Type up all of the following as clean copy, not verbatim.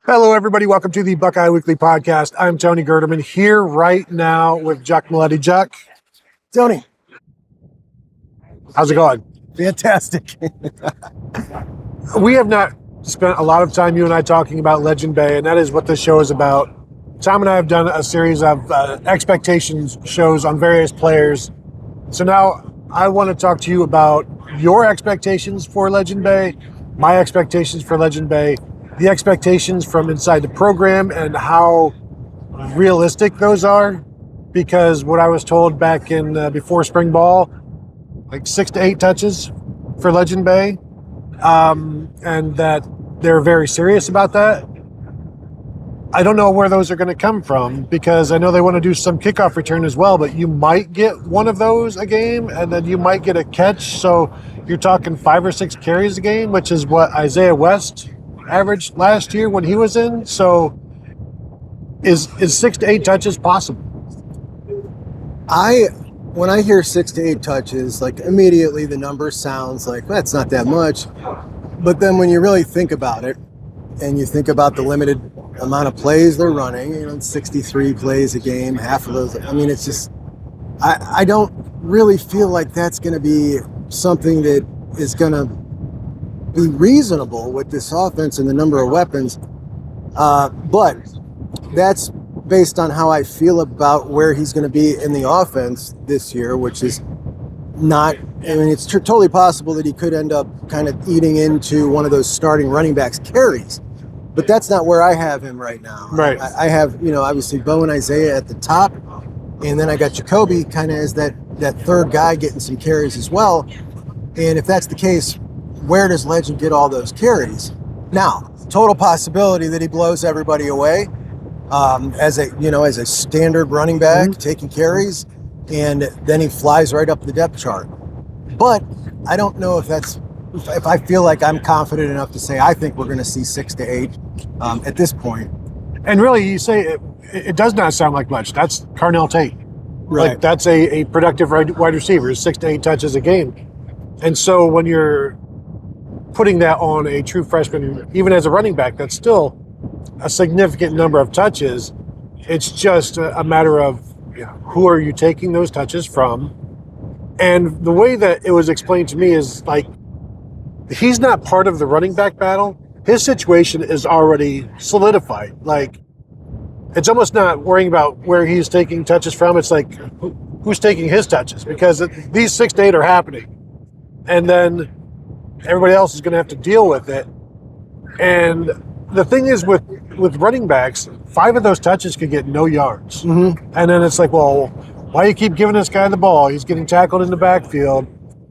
Hello, everybody. Welcome to the Buckeye Weekly Podcast. I'm Tony Gerdeman here right now with Juck Miletti. Juck, Tony, how's it going? fantastic. We have not spent a lot of time, you and I, talking about Legend Bey, and that is what this show is about. Tom and I have done a series of expectations shows on various players. So now I want to talk to you about your expectations for Legend Bey, my expectations for Legend Bey, the expectations from inside the program and how realistic those are. Because what I was told back in before spring ball, like 6 to 8 touches for Legend Bey, and that they're very serious about that. I don't know where those are going to come from because I know they want to do some kickoff return as well, but you might get one of those a game and then you might get a catch. So you're talking 5 or 6 carries a game, which is what Isaiah West averaged last year when he was in. So is 6 to 8 touches possible? When I hear 6 to 8 touches, like immediately the number sounds like that's not that much. But then when you really think about it and you think about the limited amount of plays they're running, 63 plays a game, half of those, it's just, I don't really feel like that's going to be something that is going to be reasonable with this offense and the number of weapons. But that's based on how I feel about where he's going to be in the offense this year, which is not, it's totally possible that he could end up kind of eating into one of those starting running backs carries, but that's not where I have him right now. Right. I have, obviously Bo and Isaiah at the top, and then I got Jacoby kind of as that third guy getting some carries as well. And if that's the case, where does Legend get all those carries? Now, total possibility that he blows everybody away as a standard running back, taking carries, and then he flies right up the depth chart. But I don't know if I feel like I'm confident enough to say I think we're going to see 6 to 8 at this point. And really, you say it does not sound like much. That's Carnell Tate. Right. Like that's a productive wide receiver, 6 to 8 touches a game. And so when you're putting that on a true freshman, even as a running back, that's still a significant number of touches. It's just a matter of who are you taking those touches from? And the way that it was explained to me is like, he's not part of the running back battle. His situation is already solidified. Like, it's almost not worrying about where he's taking touches from. It's like, who's taking his touches? Because these 6 to 8 are happening. And then everybody else is going to have to deal with it. And the thing is with running backs, 5 of those touches could get no yards. Mm-hmm. And then it's like, well, why do you keep giving this guy the ball? He's getting tackled in the backfield.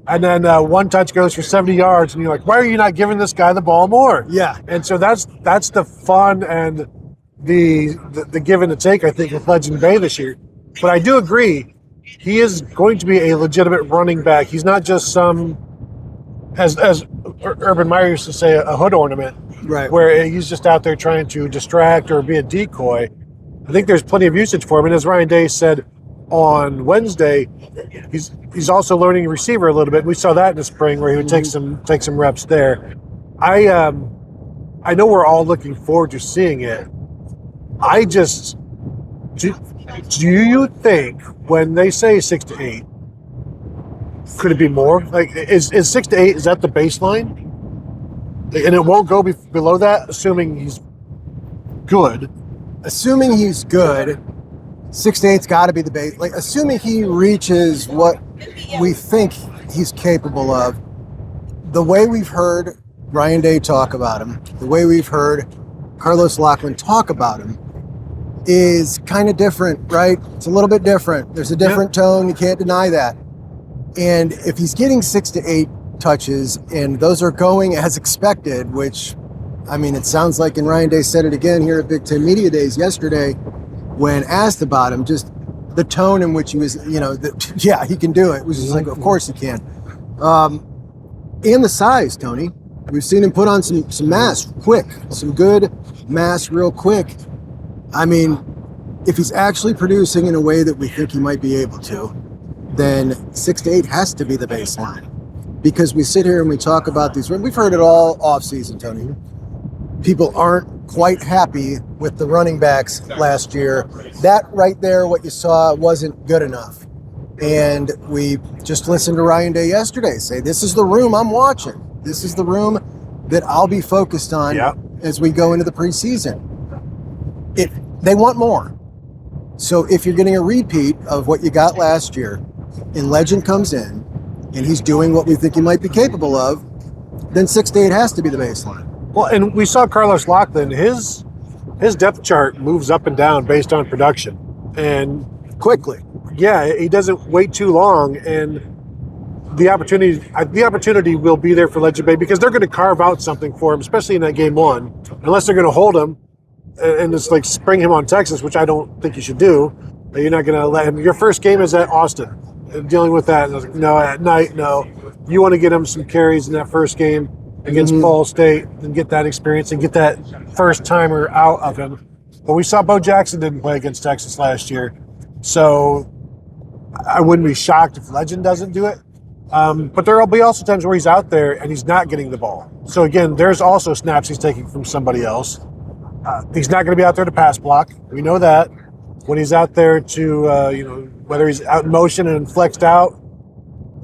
And then one touch goes for 70 yards. And you're like, why are you not giving this guy the ball more? Yeah. And so that's the fun and the give and the take, I think, with Legend Bey this year. But I do agree, he is going to be a legitimate running back. He's not just some, as Urban Meyer used to say, a hood ornament. Right. Where he's just out there trying to distract or be a decoy. I think there's plenty of usage for him. And as Ryan Day said on Wednesday, he's also learning receiver a little bit. We saw that in the spring where he would take some reps there. I know we're all looking forward to seeing it. I just do you think when they say 6 to 8, could it be more? Like is 6 to 8, is that the baseline? And it won't go below that, assuming he's good. Assuming he's good, 6 to 8's got to be the base. Like, assuming he reaches what we think he's capable of, the way we've heard Ryan Day talk about him, the way we've heard Carlos Loughlin talk about him, is kind of different, right? It's a little bit different. There's a different tone. You can't deny that. And if he's getting 6 to 8 touches and those are going as expected, which, it sounds like, and Ryan Day said it again here at Big Ten Media Days yesterday when asked about him, just the tone in which he was, he can do it. It was just like, of course he can. And the size, Tony. We've seen him put on some mass quick, some good mass real quick. If he's actually producing in a way that we think he might be able to, then 6 to 8 has to be the baseline. Because we sit here and we talk about these, we've heard it all off season, Tony. people aren't quite happy with the running backs last year. That right there, what you saw, wasn't good enough. And we just listened to Ryan Day yesterday say, this is the room I'm watching. This is the room that I'll be focused on as we go into the preseason. They want more. So if you're getting a repeat of what you got last year, and Legend comes in, and he's doing what we think he might be capable of, then 6 to 8 has to be the baseline. Well, and we saw Carlos Loughlin, his depth chart moves up and down based on production. And quickly. Yeah, he doesn't wait too long, and the opportunity will be there for Legend Bey because they're going to carve out something for him, especially in that game one, unless they're going to hold him and just like spring him on Texas, which I don't think you should do. You're not going to let him. Your first game is at Austin. Dealing with that, no, at night, no. You want to get him some carries in that first game against Ball State and get that experience and get that first timer out of him. But we saw Bo Jackson didn't play against Texas last year, so I wouldn't be shocked if Legend doesn't do it. But there will be also times where he's out there and he's not getting the ball. So again, there's also snaps he's taking from somebody else. He's not going to be out there to pass block. We know that. When he's out there to, whether he's out in motion and flexed out,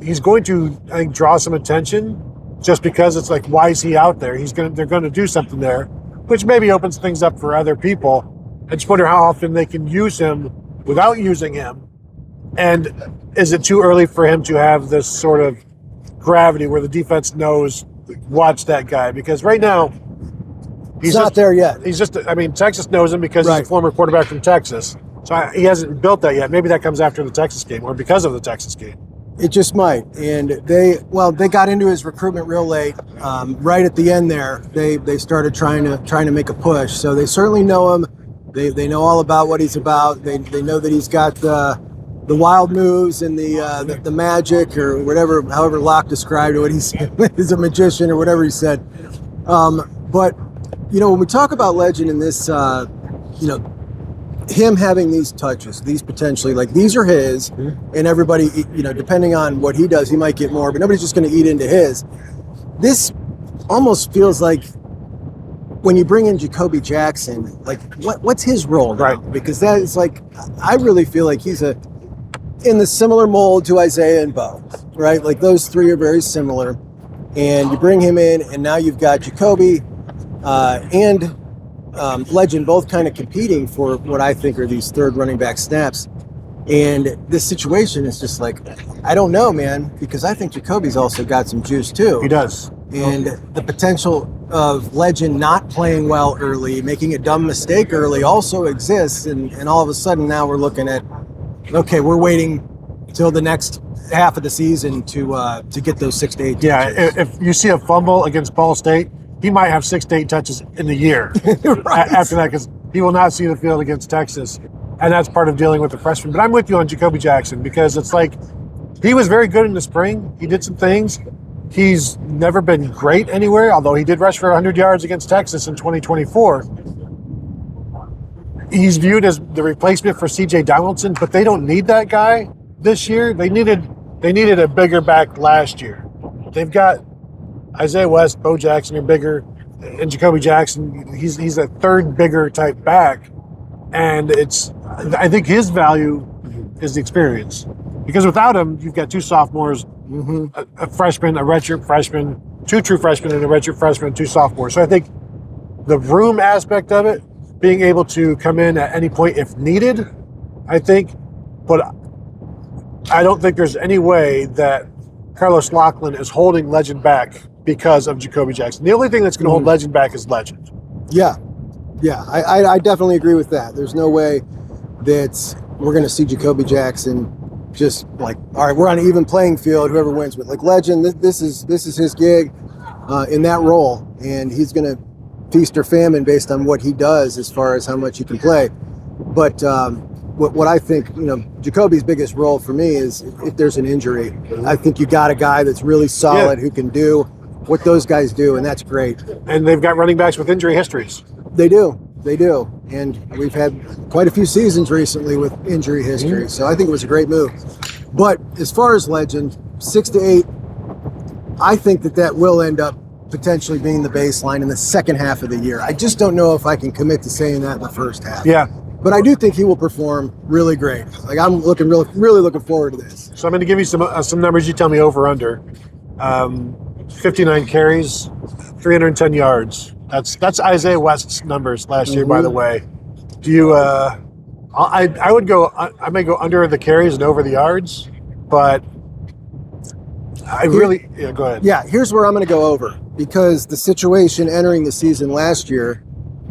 he's going to, I think, draw some attention just because it's like, why is he out there? They're going to do something there, which maybe opens things up for other people. I just wonder how often they can use him without using him. And is it too early for him to have this sort of gravity where the defense knows, watch that guy? Because right now, he's not there yet. Texas knows him because he's a former quarterback from Texas. So he hasn't built that yet. Maybe that comes after the Texas game or because of the Texas game. It just might. And they got into his recruitment real late. Right at the end there, they started trying to make a push. So they certainly know him. They know all about what he's about. They know that he's got the wild moves and the magic or whatever, however Locke described it, what he said, he's a magician or whatever he said. But when we talk about Legend in this, him having these touches, these potentially, like these are his, and everybody, depending on what he does, he might get more, but nobody's just going to eat into his. This almost feels like when you bring in Jacoby Jackson, like what's his role now? Right. Because that is like, I really feel like he's in the similar mold to Isaiah and Bo, right? Like those three are very similar, and you bring him in, and now you've got Jacoby and Legend both kind of competing for what I think are these third running back snaps. And this situation is just like, I don't know, man, because I think Jacoby's also got some juice too. He does. And the potential of Legend not playing well early, making a dumb mistake early also exists. And all of a sudden now we're looking at, okay, we're waiting till the next half of the season to get those 6 to 8 touches. Yeah, if you see a fumble against Ball State, he might have 6 to 8 touches in the year after that because he will not see the field against Texas. And that's part of dealing with the freshman. But I'm with you on Jacoby Jackson because it's like he was very good in the spring. He did some things. He's never been great anywhere, although he did rush for 100 yards against Texas in 2024. He's viewed as the replacement for C.J. Donaldson, but they don't need that guy this year. They needed a bigger back last year. They've got Isaiah West, Bo Jackson are bigger, and Jacoby Jackson, he's a third bigger type back. And I think his value is the experience. Because without him, you've got 2 sophomores, a freshman, a redshirt freshman, 2 true freshmen, and a redshirt freshman, and 2 sophomores. So I think the room aspect of it, being able to come in at any point if needed, I think. But I don't think there's any way that Carlos Loughlin is holding Legend back because of Jacoby Jackson. The only thing that's going to hold Legend back is Legend. Yeah, I definitely agree with that. There's no way that we're going to see Jacoby Jackson just like, all right, we're on an even playing field, whoever wins. But like Legend, this is his gig in that role, and he's going to feast or famine based on what he does as far as how much he can play. But what I think, Jacoby's biggest role for me is if there's an injury. I think you got a guy that's really solid who can do what those guys do, and that's great. And they've got running backs with injury histories. They do. And we've had quite a few seasons recently with injury history, so I think it was a great move. But as far as Legend, 6 to 8, I think that will end up potentially being the baseline in the second half of the year. I just don't know if I can commit to saying that in the first half. Yeah. But I do think he will perform really great. Like, I'm really looking forward to this. So I'm going to give you some numbers. You tell me over under. 59 carries, 310 yards. That's Isaiah West's numbers last year, by the way. Do you? I would go. I may go under the carries and over the yards, but go ahead. Yeah, here's where I'm going to go over, because the situation entering the season last year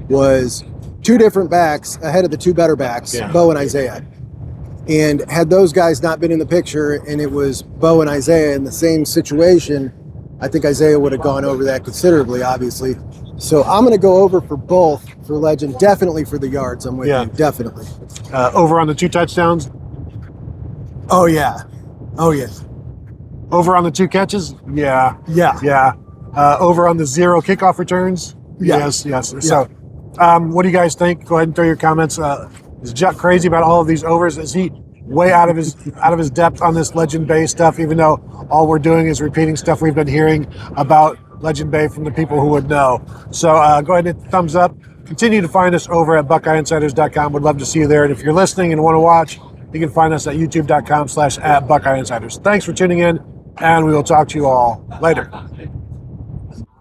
was two different backs ahead of the two better backs, Bo and Isaiah. And had those guys not been in the picture and it was Bo and Isaiah in the same situation, I think Isaiah would have gone over that considerably, obviously. So I'm going to go over for both for Legend, definitely for the yards. I'm with you, definitely. Over on the 2 touchdowns? Oh, yeah. Over on the 2 catches? Yeah. Over on the 0 kickoff returns? Yes. So, what do you guys think? Go ahead and throw your comments. Is Juck crazy about all of these overs? Is he way out of his depth on this Legend Bey stuff, even though all we're doing is repeating stuff we've been hearing about Legend Bey from the people who would know? So go ahead and hit the thumbs up. Continue to find us over at BuckeyeInsiders.com. Would love to see you there. And if you're listening and want to watch, you can find us at youtube.com/@BuckeyeInsiders. Thanks for tuning in, and we will talk to you all later.